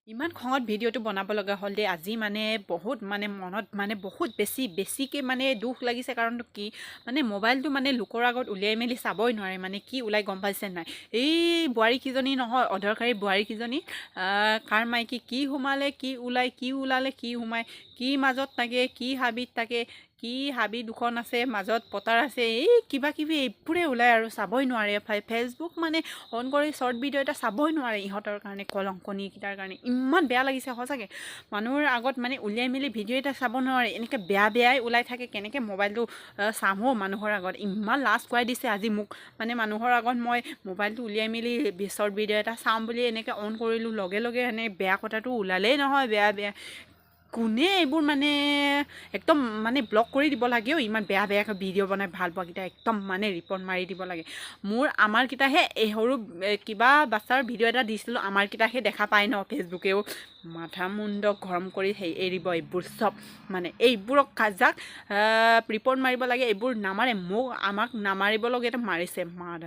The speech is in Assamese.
ইমান খঙত ভিডিঅ'টো বনাব লগা হ'ল দেই আজি মানে বহুত মানে মনত মানে বহুত বেছিকৈ মানে দুখ লাগিছে কাৰণটো কি মানে মোবাইলটো মানে লোকৰ আগত উলিয়াই মেলি চাবই নোৱাৰে মানে কি ওলাই গম পাইছে নাই এই বোৱাৰীকেইজনী নহয় অদৰকাৰী বোৱাৰীকেইজনী কাৰ মাইকী কি সোমালে কি ওলাই কি ওলালে কি সোমাই কি মাজত থাকে কি হাবিত থাকে কি হাবি দুখন আছে মাজত পতাৰ আছে এই কিবা কিবি এইবোৰে ওলাই আৰু চাবই নোৱাৰে ফেচবুক মানে অন কৰি শ্বৰ্ট ভিডিঅ' এটা চাবই নোৱাৰে ইহঁতৰ কাৰণে কলংকনীকেইটাৰ কাৰণে ইমান বেয়া লাগিছে সঁচাকৈ মানুহৰ আগত মানে উলিয়াই মেলি ভিডিঅ' এটা চাব নোৱাৰে এনেকৈ বেয়াই ওলাই থাকে কেনেকৈ মোবাইলটো চামো মানুহৰ আগত ইমান লাজ খুৱাই দিছে আজি মোক মানে মানুহৰ আগত মই মোবাইলটো উলিয়াই মেলি শ্বৰ্ট ভিডিঅ' এটা চাম বুলি এনেকৈ অন কৰিলোঁ লগে এনে বেয়া কথাটো ওলালেই নহয় বেয়া কোনে এইবোৰ মানে একদম মানে ব্লক কৰি দিব লাগেও ইমান বেয়াকৈ ভিডিঅ' বনাই ভাল পোৱাকেইটা একদম মানে ৰিপৰ্ট মাৰি দিব লাগে আমাৰকেইটাহে এই সৰু কিবা বাচ্ছাৰ ভিডিঅ' এটা দিছিলোঁ আমাৰকেইটাহে দেখা পায় ন ফেচবুকেও মাথা মুণ্ড গৰম কৰি এৰিব এইবোৰ চব মানে এইবোৰক কাজাক ৰিপৰ্ট মাৰিব লাগে এইবোৰ নামাৰে আমাক নামাৰিব লগীয়া মাৰিছে মাৰ